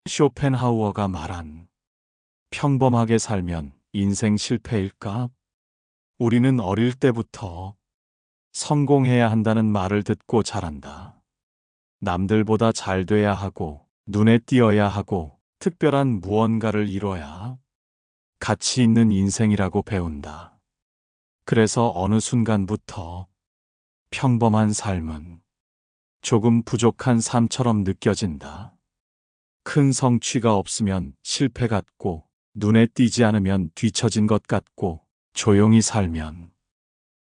쇼펜하우어가 말한 평범하게 살면 인생 실패일까? 우리는 어릴 때부터 성공해야 한다는 말을 듣고 자란다. 남들보다 잘 돼야 하고, 눈에 띄어야 하고, 특별한 무언가를 이뤄야 가치 있는 인생이라고 배운다. 그래서 어느 순간부터 평범한 삶은 조금 부족한 삶처럼 느껴진다. 큰 성취가 없으면 실패 같고, 눈에 띄지 않으면 뒤처진 것 같고, 조용히 살면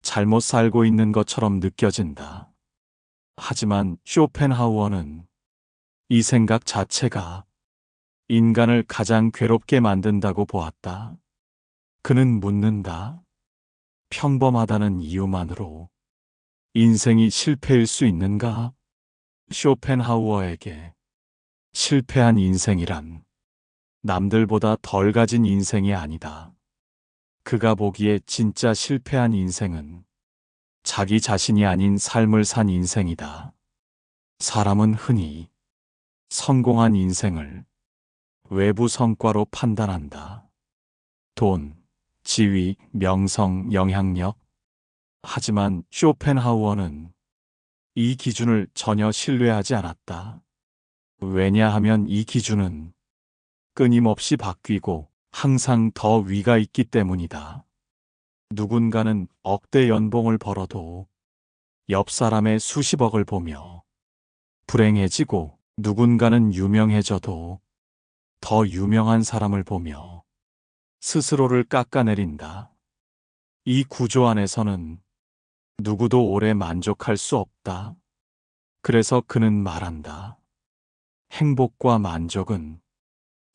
잘못 살고 있는 것처럼 느껴진다. 하지만 쇼펜하우어는 이 생각 자체가 인간을 가장 괴롭게 만든다고 보았다. 그는 묻는다. 평범하다는 이유만으로 인생이 실패일 수 있는가? 쇼펜하우어에게 실패한 인생이란 남들보다 덜 가진 인생이 아니다. 그가 보기에 진짜 실패한 인생은 자기 자신이 아닌 삶을 산 인생이다. 사람은 흔히 성공한 인생을 외부 성과로 판단한다. 돈, 지위, 명성, 영향력. 하지만 쇼펜하우어는 이 기준을 전혀 신뢰하지 않았다. 왜냐하면 이 기준은 끊임없이 바뀌고 항상 더 위가 있기 때문이다. 누군가는 억대 연봉을 벌어도 옆 사람의 수십억을 보며 불행해지고, 누군가는 유명해져도 더 유명한 사람을 보며 스스로를 깎아내린다. 이 구조 안에서는 누구도 오래 만족할 수 없다. 그래서 그는 말한다. 행복과 만족은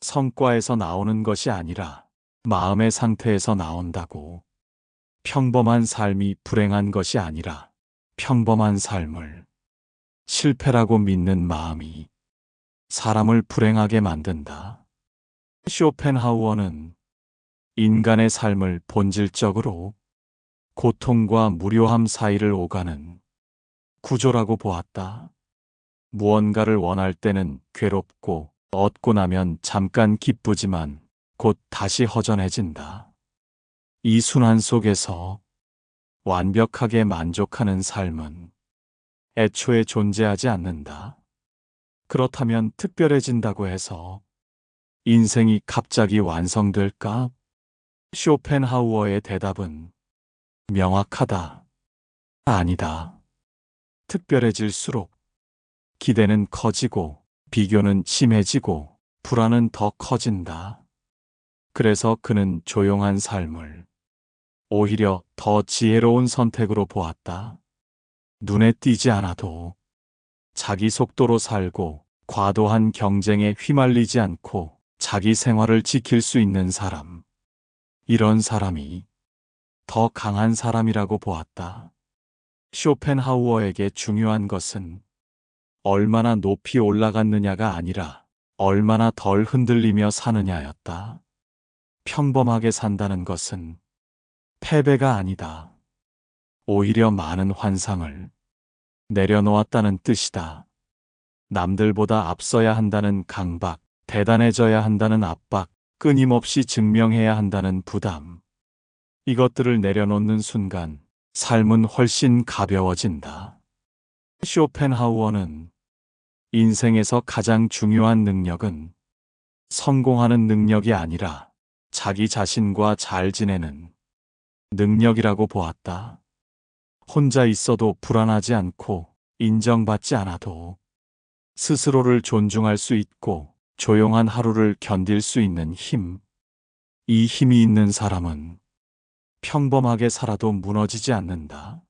성과에서 나오는 것이 아니라 마음의 상태에서 나온다고. 평범한 삶이 불행한 것이 아니라 평범한 삶을 실패라고 믿는 마음이 사람을 불행하게 만든다. 쇼펜하우어는 인간의 삶을 본질적으로 고통과 무료함 사이를 오가는 구조라고 보았다. 무언가를 원할 때는 괴롭고, 얻고 나면 잠깐 기쁘지만 곧 다시 허전해진다. 이 순환 속에서 완벽하게 만족하는 삶은 애초에 존재하지 않는다. 그렇다면 특별해진다고 해서 인생이 갑자기 완성될까? 쇼펜하우어의 대답은 명확하다. 아니다. 특별해질수록 기대는 커지고, 비교는 심해지고, 불안은 더 커진다. 그래서 그는 조용한 삶을 오히려 더 지혜로운 선택으로 보았다. 눈에 띄지 않아도 자기 속도로 살고, 과도한 경쟁에 휘말리지 않고 자기 생활을 지킬 수 있는 사람. 이런 사람이 더 강한 사람이라고 보았다. 쇼펜하우어에게 중요한 것은 얼마나 높이 올라갔느냐가 아니라 얼마나 덜 흔들리며 사느냐였다. 평범하게 산다는 것은 패배가 아니다. 오히려 많은 환상을 내려놓았다는 뜻이다. 남들보다 앞서야 한다는 강박, 대단해져야 한다는 압박, 끊임없이 증명해야 한다는 부담. 이것들을 내려놓는 순간 삶은 훨씬 가벼워진다. 쇼펜하우어는 인생에서 가장 중요한 능력은 성공하는 능력이 아니라 자기 자신과 잘 지내는 능력이라고 보았다. 혼자 있어도 불안하지 않고, 인정받지 않아도 스스로를 존중할 수 있고, 조용한 하루를 견딜 수 있는 힘. 이 힘이 있는 사람은 평범하게 살아도 무너지지 않는다.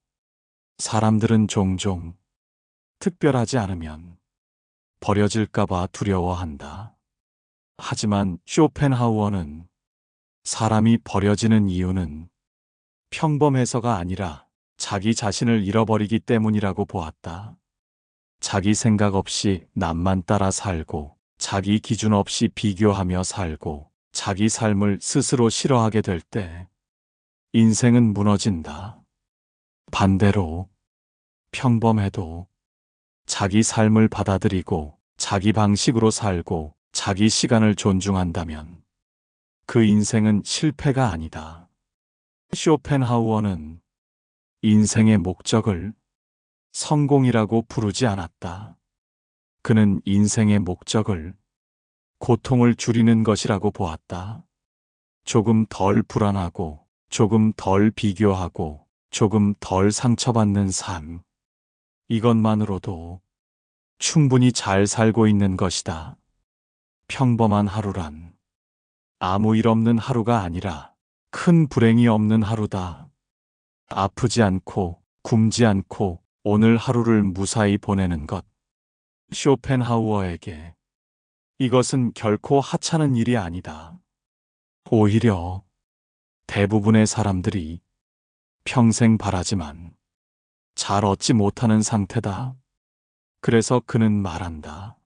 사람들은 종종 특별하지 않으면 버려질까봐 두려워한다. 하지만 쇼펜하우어는 사람이 버려지는 이유는 평범해서가 아니라 자기 자신을 잃어버리기 때문이라고 보았다. 자기 생각 없이 남만 따라 살고, 자기 기준 없이 비교하며 살고, 자기 삶을 스스로 싫어하게 될 때 인생은 무너진다. 반대로 평범해도 자기 삶을 받아들이고, 자기 방식으로 살고, 자기 시간을 존중한다면 그 인생은 실패가 아니다. 쇼펜하우어는 인생의 목적을 성공이라고 부르지 않았다. 그는 인생의 목적을 고통을 줄이는 것이라고 보았다. 조금 덜 불안하고, 조금 덜 비교하고, 조금 덜 상처받는 삶. 이것만으로도 충분히 잘 살고 있는 것이다. 평범한 하루란 아무 일 없는 하루가 아니라 큰 불행이 없는 하루다. 아프지 않고, 굶지 않고, 오늘 하루를 무사히 보내는 것. 쇼펜하우어에게 이것은 결코 하찮은 일이 아니다. 오히려 대부분의 사람들이 평생 바라지만 잘 얻지 못하는 상태다. 그래서 그는 말한다.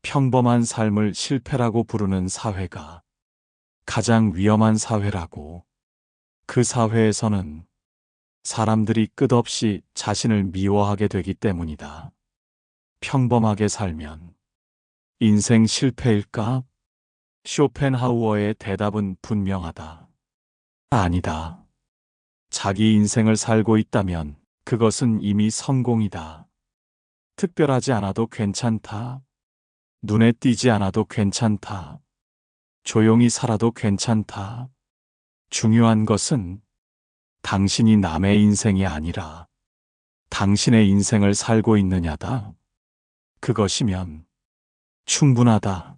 평범한 삶을 실패라고 부르는 사회가 가장 위험한 사회라고. 그 사회에서는 사람들이 끝없이 자신을 미워하게 되기 때문이다. 평범하게 살면 인생 실패일까? 쇼펜하우어의 대답은 분명하다. 아니다. 자기 인생을 살고 있다면 그것은 이미 성공이다. 특별하지 않아도 괜찮다. 눈에 띄지 않아도 괜찮다. 조용히 살아도 괜찮다. 중요한 것은 당신이 남의 인생이 아니라 당신의 인생을 살고 있느냐다. 그것이면 충분하다.